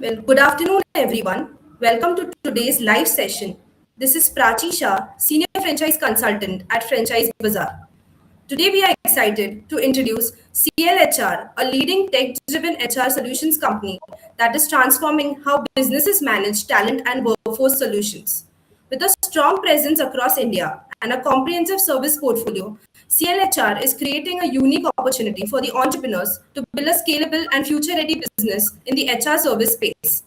Well, good afternoon, everyone. Welcome to today's live session. This is Prachi Shah, Senior Franchise Consultant at Franchise Bazaar. Today, we are excited to introduce CIEL HR, a leading tech driven HR solutions company that is transforming how businesses manage talent and workforce solutions. With a strong presence across India and a comprehensive service portfolio, CLHR is creating a unique opportunity for the entrepreneurs to build a scalable and future ready business in the HR service space.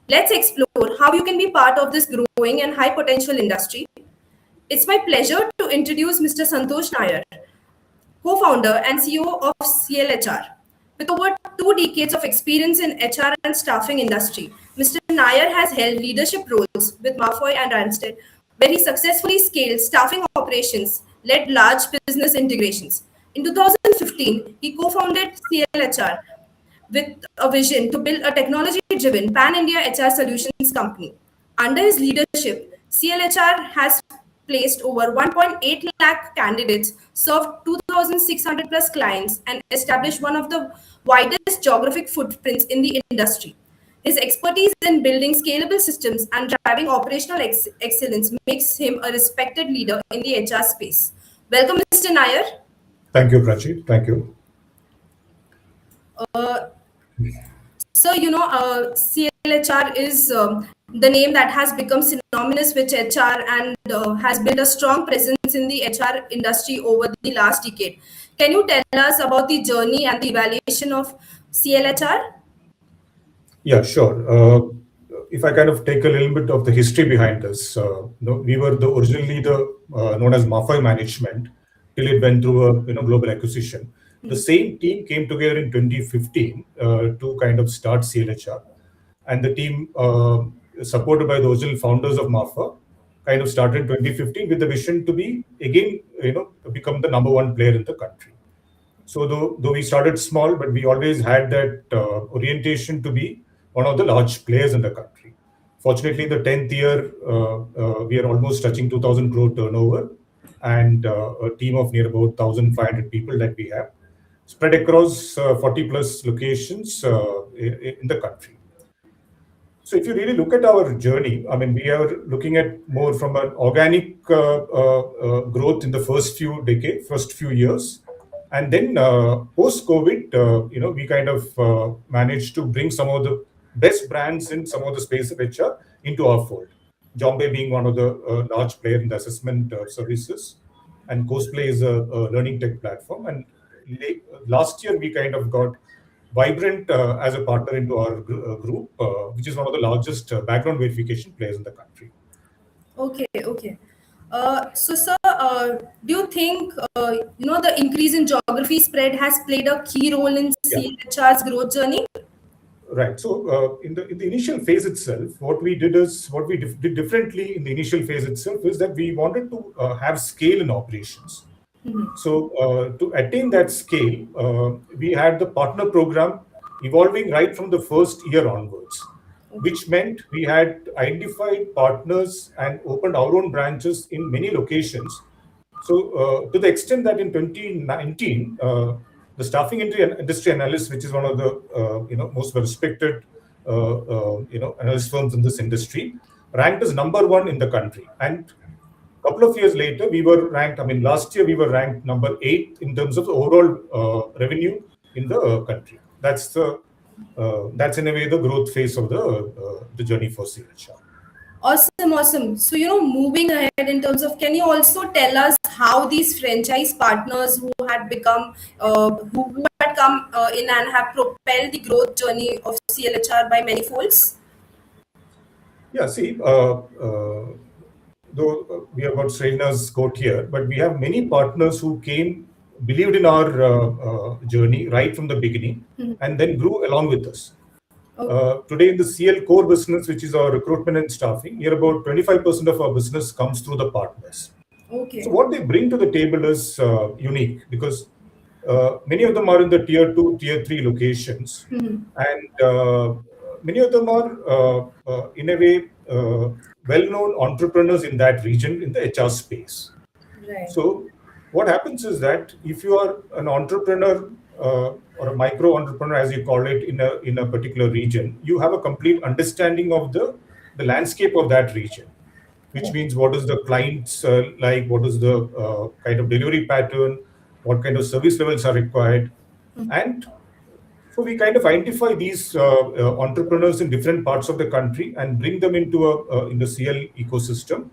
Let's explore how you can be part of this growing and high potential industry. It's my pleasure to introduce Mr. Santosh Nair, co-founder and CEO of CLHR. With over 2 decades of experience in HR and staffing industry, Mr. Nair has held leadership roles with Malfoy and Randstad, where he successfully scaled staffing operations, led large business integrations. In 2015, he co-founded CLHR with a vision to build a technology-driven pan-India HR solutions company. Under his leadership, CLHR has placed over 1.8 lakh candidates, served 2,600 plus clients, and established one of the widest geographic footprints in the industry. His expertise in building scalable systems and driving operational excellence makes him a respected leader in the HR space. Welcome, Mr. Nair. Thank you, Prachi. Thank you. Uh, CLHR is the name that has become synonymous with HR and has built a strong presence in the HR industry over the last decade. Can you tell us about the journey and the evaluation of CLHR? Yeah, sure. If I kind of take a little bit of the history behind this, we were originally known as Mafai Management till it went through a global acquisition. The same team came together in 2015 to kind of start CLHR, and the team supported by the original founders of Mafa kind of started in 2015 with the vision to be again become the number one player in the country. So though we started small, but we always had that orientation to be one of the large players in the country. Fortunately, in the 10th year, we are almost touching 2,000 crore turnover and a team of near about 1,500 people that we have spread across 40 plus locations in the country. So if you really look at our journey, I mean, we are looking at more from an organic growth in the first few years. And then post-COVID, we kind of managed to bring some of the best brands in some of the space of HR into our fold. Jombe being one of the large player in the assessment services, and Cosplay is a learning tech platform. And last year, we kind of got Vibrant as a partner into our group, which is one of the largest background verification players in the country. Okay. Sir, do you think the increase in geography spread has played a key role in Yeah. CLHR's growth journey? Right. So in the initial phase itself, what we did did differently in the initial phase itself is that we wanted to have scale in operations. So to attain that scale, we had the partner program evolving right from the first year onwards, which meant we had identified partners and opened our own branches in many locations. So to the extent that in 2019, the staffing industry analyst, which is one of the most respected analyst firms in this industry, ranked as number one in the country. And couple of years later, we were ranked. I mean, last year we were ranked number 8 in terms of the overall revenue in the country. That's in a way the growth phase of the journey for CLHR. Awesome. So, moving ahead in terms of, can you also tell us how these franchise partners who had become, who had come in and have propelled the growth journey of CLHR by many folds? Yeah, see, though we have got Srena's quote here, but we have many partners who believed in our journey right from the beginning, and then grew along with us. Today in the CL core business, which is our recruitment and staffing, here about 25% of our business comes through the partners. Okay. So what they bring to the table is unique because many of them are in the tier 2, tier 3 locations, and many of them are in a way well-known entrepreneurs in that region in the HR space. Right. So what happens is that if you are an entrepreneur or a micro entrepreneur, as you call it, in a particular region, you have a complete understanding of the landscape of that region, which means what is the clients like, what is the kind of delivery pattern, what kind of service levels are required. And so we kind of identify these entrepreneurs in different parts of the country and bring them into in the CL ecosystem,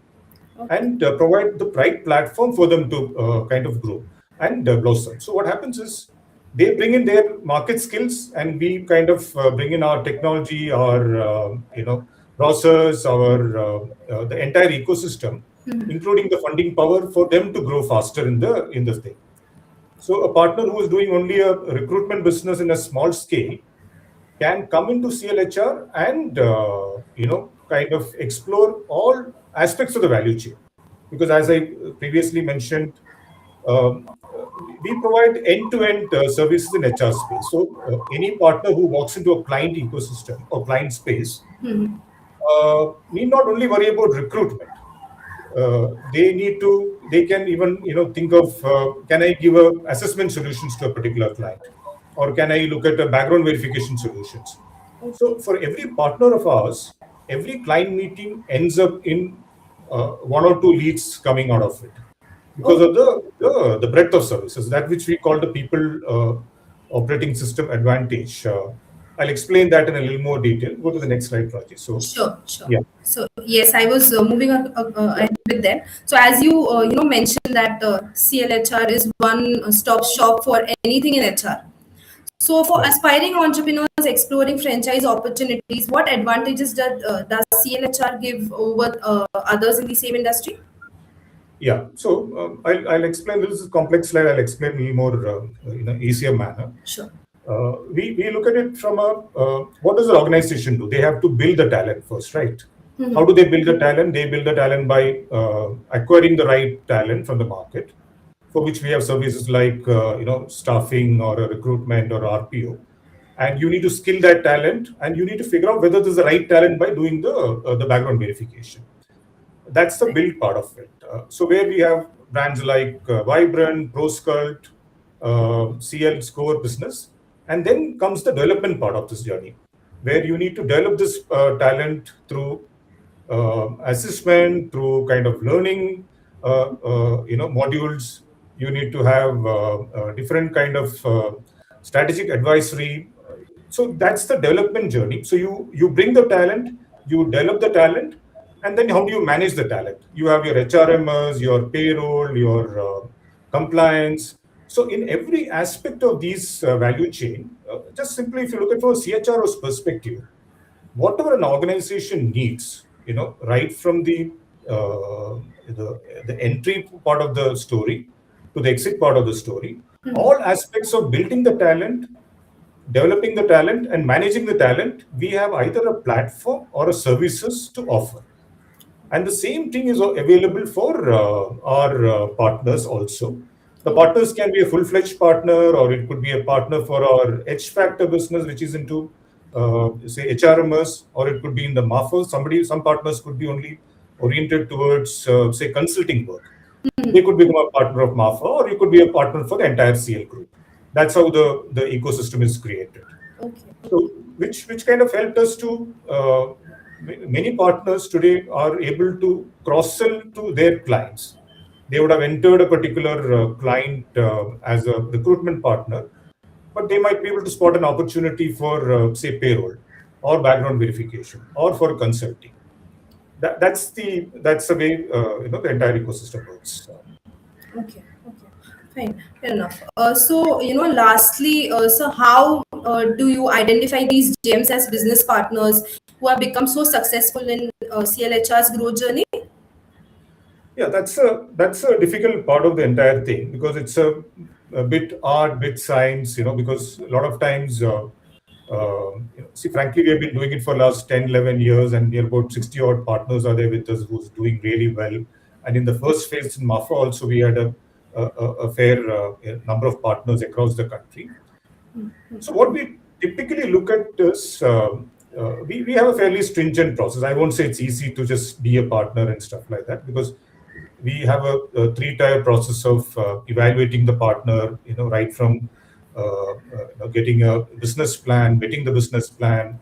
Okay. and provide the right platform for them to kind of grow and blossom. So what happens is they bring in their market skills, and we kind of bring in our technology, our process, our the entire ecosystem, including the funding power for them to grow faster in the thing. So a partner who is doing only a recruitment business in a small scale can come into CLHR and kind of explore all aspects of the value chain. Because as I previously mentioned, we provide end-to-end services in HR space. So any partner who walks into a client ecosystem or client space need not only worry about recruitment. They can even think of, can I give a assessment solutions to a particular client, or can I look at a background verification solutions. So for every partner of ours, every client meeting ends up in one or two leads coming out of it, because Okay. of the breadth of services, that which we call the people operating system advantage. I'll explain that in a little more detail. Go to the next slide, Rajesh. So Sure, sure. yeah. So yes, I was moving ahead with them. So as you mentioned that CLHR is one stop shop for anything in HR. So for Right. aspiring entrepreneurs exploring franchise opportunities, what advantages does CLHR give over others in the same industry? Yeah. So I'll explain. This is a complex slide. I'll explain a little more in an easier manner. Sure. We look at it from a what does the organization do? They have to build the talent first, right? How Mhm. do they build the talent? They build the talent by acquiring the right talent from the market, for which we have services like staffing or a recruitment or RPO. And you need to skill that talent, and you need to figure out whether this is the right talent by doing the background verification. That's the build part of it. So where we have brands like Vibrant, ProScult, CL Score Business, and then comes the development part of this journey, where you need to develop this talent through assessment, through kind of learning, modules. You need to have different kind of strategic advisory. So that's the development journey. So you bring the talent, you develop the talent, and then how do you manage the talent? You have your HRMs, your payroll, your compliance. So in every aspect of these value chain, just simply if you look at from a CHRO's perspective, whatever an organization needs, right from uh, the entry part of the story to the exit part of the story, all aspects of building the talent, developing the talent, and managing the talent, we have either a platform or a services to offer. And the same thing is available for our partners also. The partners can be a full-fledged partner, or it could be a partner for our H Factor business, which is into, say, HRMS, or it could be in the MAFA. Some partners could be only oriented towards, say, consulting work. They could become a partner of MAFA, or you could be a partner for the entire CL group. That's how the ecosystem is created. Okay. So, which kind of helped us to many partners today are able to cross sell to their clients. They would have entered a particular client as a recruitment partner, but they might be able to spot an opportunity for, say, payroll or background verification or for consulting. That's the way the entire ecosystem works. Okay, okay, fine, fair enough. So, lastly, so how do you identify these gems as business partners who have become so successful in CLHR's growth journey? Yeah, that's a difficult part of the entire thing, because it's a bit art, bit science, because a lot of times, see, frankly, we have been doing it for last 10, 11 years, and near about 60 odd partners are there with us who's doing really well. And in the first phase in MAFA also, we had a fair number of partners across the country. So what we typically look at is, we have a fairly stringent process. I won't say it's easy to just be a partner and stuff like that, because we have a three-tier process of evaluating the partner, right from getting a business plan, getting the business plan,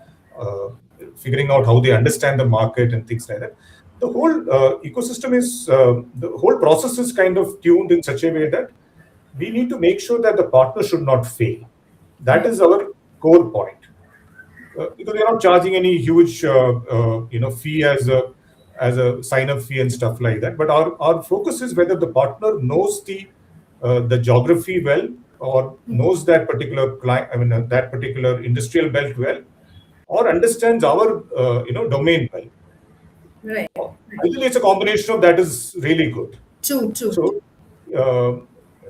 figuring out how they understand the market and things like that. The whole ecosystem is, the whole process is kind of tuned in such a way that we need to make sure that the partner should not fail. That is our core point. Because we are not charging any huge fee as a sign up fee and stuff like that. But our focus is whether the partner knows the geography well, or knows that particular client, that particular industrial belt well, or understands our domain well. Right. Ideally, it's a combination of that is really good. True. So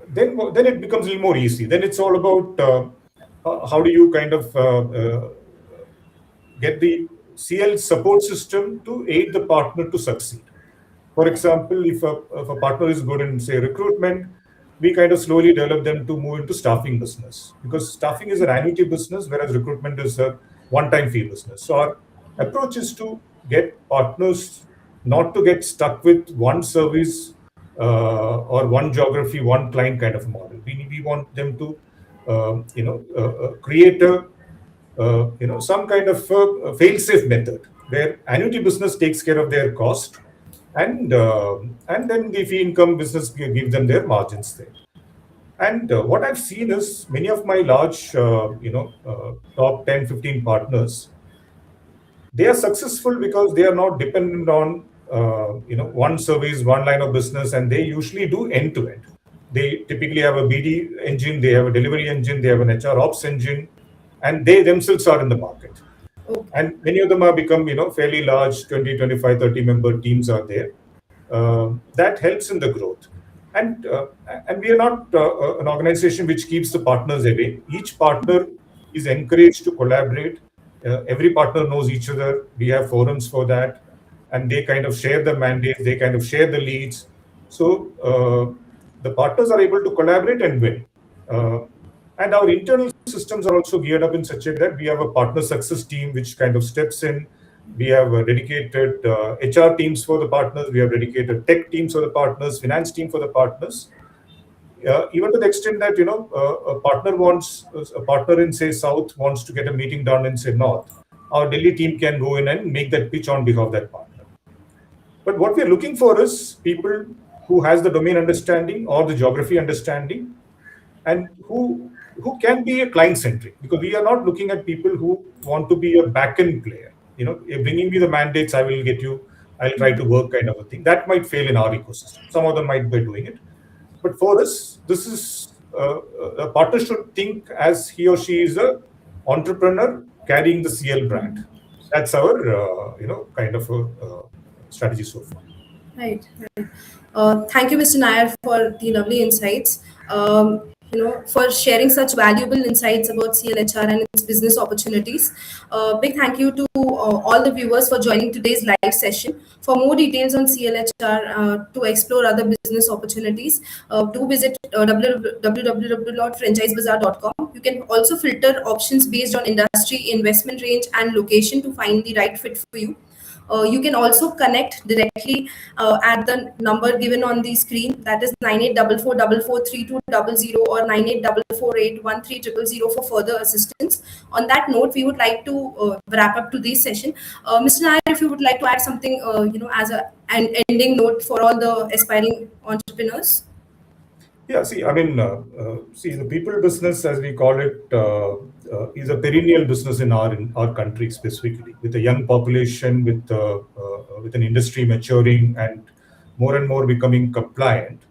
then it becomes a little more easy. Then it's all about how do you kind of get the CL support system to aid the partner to succeed. For example, if a partner is good in, say, recruitment, we kind of slowly develop them to move into staffing business, because staffing is an annuity business, whereas recruitment is a one-time fee business. So our approach is to get partners not to get stuck with one service or one geography, one client kind of model. We want them to create a some kind of fail-safe method where annuity business takes care of their cost, and then the fee income business gives them their margins there. And what I've seen is many of my large, top 10, 15 partners, they are successful because they are not dependent on one service, one line of business, and they usually do end to end. They typically have a BD engine, they have a delivery engine, they have an HR ops engine, and they themselves are in the market. Okay. And many of them have become fairly large, 20, 25, 30 member teams are there. That helps in the growth. And we are not an organization which keeps the partners away. Each partner is encouraged to collaborate. Every partner knows each other. We have forums for that, and they kind of share the mandates, they kind of share the leads. So the partners are able to collaborate and win. And our internal systems are also geared up in such a way that we have a partner success team which kind of steps in. We have dedicated HR teams for the partners. We have dedicated tech teams for the partners, finance team for the partners. Even to the extent that a partner in, say, South wants to get a meeting done in, say, North, our Delhi team can go in and make that pitch on behalf of that partner. But what we are looking for is people who has the domain understanding or the geography understanding, and who can be a client centric, because we are not looking at people who want to be a back-end player. Bringing me the mandates, I will get you, I'll try to work kind of a thing. That might fail in our ecosystem. Some of them might be doing it. But for us, this is a partner should think as he or she is a entrepreneur carrying the CL brand. That's our kind of a strategy so far. Right. Thank you, Mr. Nair, for the lovely insights. For sharing such valuable insights about CLHR and its business opportunities. Big thank you to all the viewers for joining today's live session. For more details on CLHR, to explore other business opportunities, do visit www.franchisebazaar.com. You can also filter options based on industry, investment range, and location to find the right fit for you. You can also connect directly at the number given on the screen, that is 9844443200 or 9844813000 for further assistance. On that note, we would like to wrap up today's session. Mr. Nair, if you would like to add something, as an ending note for all the aspiring entrepreneurs. Yeah, see, the people business, as we call it, is a perennial business in our country specifically, with a young population, with an industry maturing and more becoming compliant.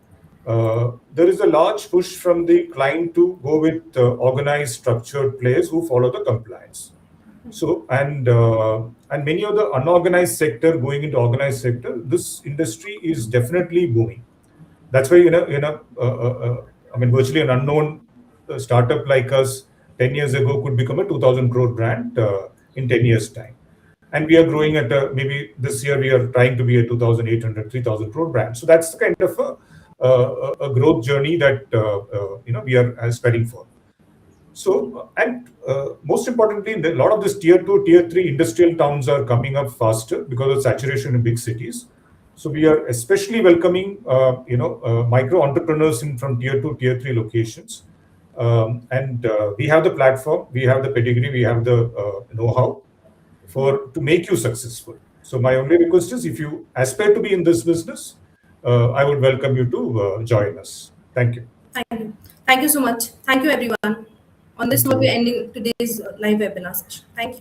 There is a large push from the client to go with organized, structured players who follow the compliance. So and many of the unorganized sector going into organized sector, this industry is definitely booming. That's why virtually an unknown startup like us 10 years ago could become a 2,000 crore brand in 10 years time, and we are growing at maybe this year we are trying to be a 2,800, 3,000 crore brand. So that's the kind of a growth journey that we are aspiring for. So most importantly, a lot of this tier 2, tier 3 industrial towns are coming up faster because of saturation in big cities. So we are especially welcoming, micro entrepreneurs from tier 2, tier 3 locations. and we have the platform, we have the pedigree, we have the know-how to make you successful. So my only request is, if you aspire to be in this business, I would welcome you to join us. Thank you. Thank you. Thank you so much. Thank you, everyone. On this Thank note, we're you. ending today's live webinar session. Thank you.